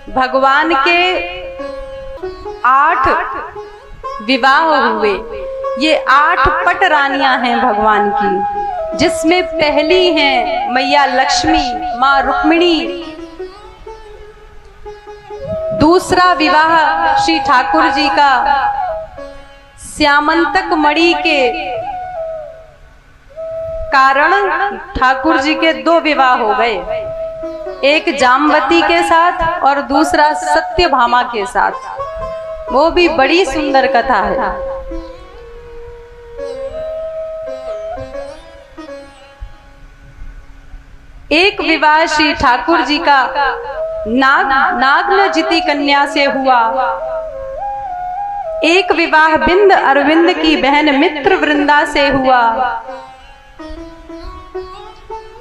भगवान के 8 विवाह हुए। ये 8 पट रानियां हैं भगवान की, जिसमें पहली हैं मैया लक्ष्मी, माँ रुक्मिणी। दूसरा विवाह श्री ठाकुर जी का श्यामंतक मणि के कारण ठाकुर जी के 2 विवाह हो गए, एक जामवती के साथ और दूसरा सत्यभामा के साथ। वो भी बड़ी सुंदर कथा है। एक विवाह श्री ठाकुर जी का नागनजिति कन्या से हुआ। एक विवाह बिंद अरविंद की बहन मित्र वृंदा से हुआ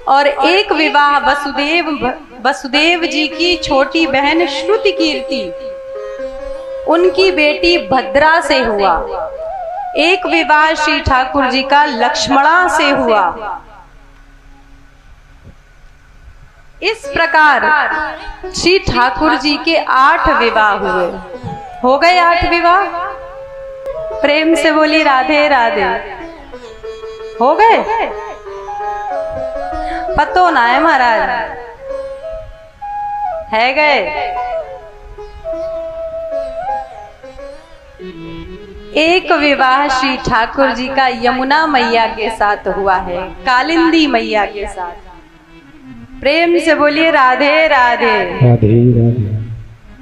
और एक विवाह वसुदेव जी की छोटी बहन श्रुति कीर्ति, उनकी बेटी भद्रा से हुआ। एक विवाह श्री ठाकुर जी का लक्ष्मणा से हुआ। इस प्रकार श्री ठाकुर जी के 8 विवाह हुए। हो गए 8 विवाह। प्रेम से बोली राधे राधे। हो गए? पतो ना है महाराज, है गए। एक विवाह श्री ठाकुर जी का यमुना मैया के साथ हुआ है, कालिंदी मैया के साथ। प्रेम से बोलिए राधे राधे। राधे राधे।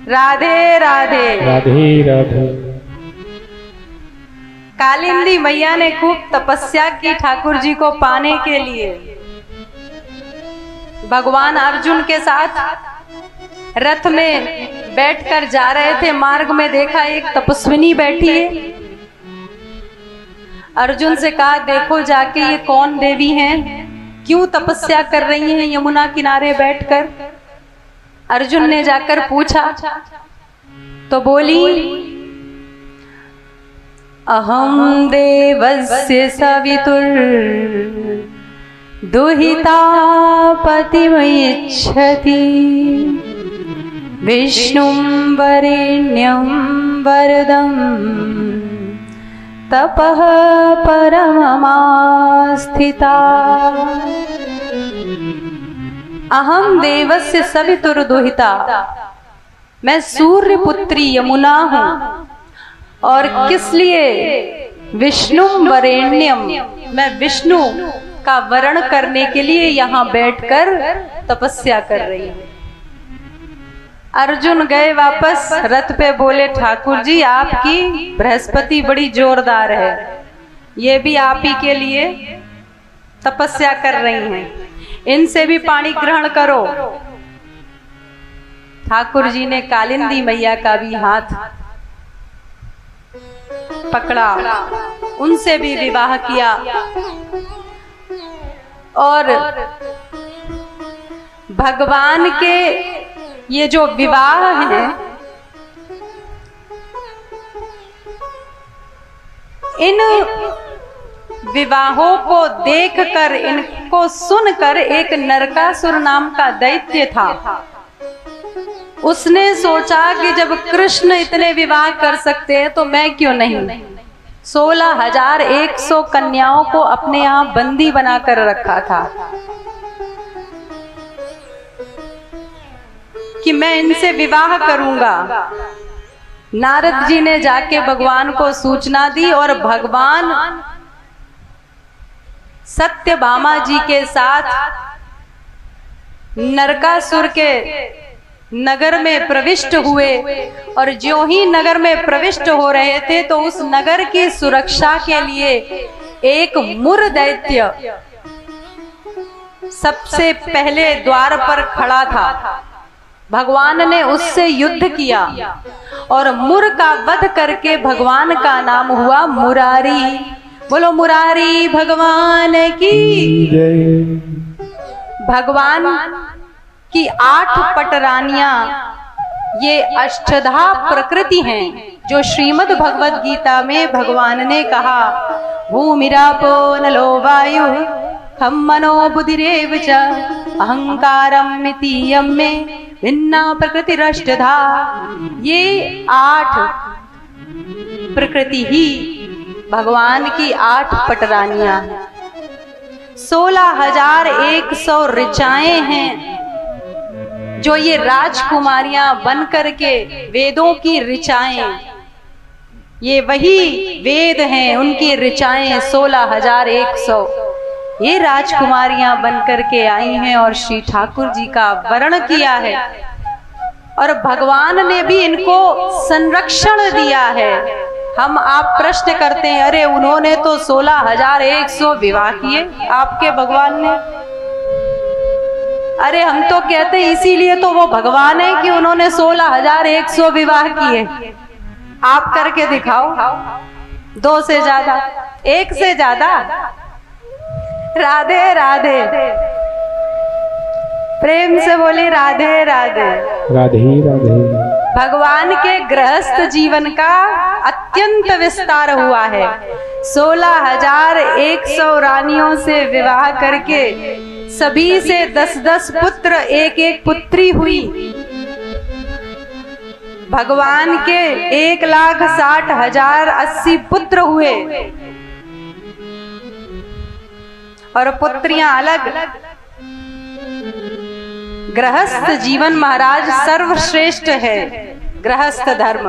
राधे राधे। राधे राधे। कालिंदी मैया ने खूब तपस्या की ठाकुर जी को पाने के लिए। भगवान अर्जुन के साथ रथ में बैठकर जा रहे थे, मार्ग में देखा एक तपस्विनी बैठी है। अर्जुन से कहा, देखो जाके ये कौन देवी हैं, क्यों तपस्या कर रही हैं यमुना किनारे बैठकर। अर्जुन ने जाकर पूछा तो बोली, अहम देवस्य सवितुर दुहिता पतिमिच्छति विष्णुं वरेण्यं वरदं तपः परममास्थिता। अहम देवस्य सवितुर दुहिता, मैं सूर्य पुत्री यमुना हूँ। और किस लिए? विष्णु वरेण्यम, मैं विष्णु का वरण करने के लिए यहाँ बैठकर तपस्या कर रही हूँ। अर्जुन गए वापस रथ पे, बोले ठाकुर जी आपकी बृहस्पति बड़ी जोरदार है, ये भी आप ही के लिए तपस्या कर रही हैं, इनसे भी पानी ग्रहण करो। ठाकुर जी ने कालिंदी मैया का भी हाथ पकड़ा, उनसे भी विवाह किया। और भगवान के ये जो विवाह हैं, इन विवाहों को देखकर, इनको सुनकर एक नरकासुर नाम का दैत्य था। उसने सोचा कि जब कृष्ण इतने विवाह कर सकते हैं तो मैं क्यों नहीं। 16,100 कन्याओं को अपने यहाँ बंदी बनाकर रखा था कि मैं इनसे विवाह करूंगा। नारद जी ने जाके भगवान को सूचना दी और भगवान सत्यभामा जी के साथ नरकासुर के नगर में प्रविष्ट हुए। और ज्यों ही नगर में प्रविष्ट हो रहे थे तो उस नगर की सुरक्षा के लिए एक मुर दैत्य सबसे पहले द्वार पर खड़ा था। भगवान ने उससे युद्ध किया और मुर का वध करके भगवान का नाम हुआ मुरारी। बोलो मुरारी भगवान की जय। भगवान की 8 पटरानियां ये अष्टधा प्रकृति हैं, जो श्रीमद् भगवद गीता में भगवान ने कहा, भूमिरापो नलो वायु खम मनो बुद्धिरेव च अहंकारम मिति यम में भिन्ना प्रकृति रष्टधा। ये 8 प्रकृति ही भगवान की 8 पटरानियां हैं। 16,100 ऋचाएं हैं जो ये राजकुमारियां बन करके वेदों की ऋचाएं, ये वही वेद हैं, उनकी ऋचाएं 16,100 ये राजकुमारियां बन करके आई हैं और श्री ठाकुर जी का वर्ण किया है। और भगवान ने भी इनको संरक्षण दिया है। हम आप प्रश्न करते हैं, अरे उन्होंने तो 16,100 विवाह किए आपके भगवान ने। अरे हम तो कहते इसीलिए तो वो भगवान है कि उन्होंने 16,100 विवाह किए। आप करके दिखाओ, 2 से ज्यादा, 1 से ज्यादा। राधे राधे, प्रेम से बोले राधे राधे। राधे राधे। भगवान के गृहस्थ जीवन का अत्यंत विस्तार हुआ है। 16,100 रानियों से विवाह करके सभी से 10-10 पुत्र, 1-1 पुत्री हुई। भगवान के 1,60,080 पुत्र हुए और पुत्रियां अलग। गृहस्थ जीवन महाराज सर्वश्रेष्ठ है, गृहस्थ धर्म।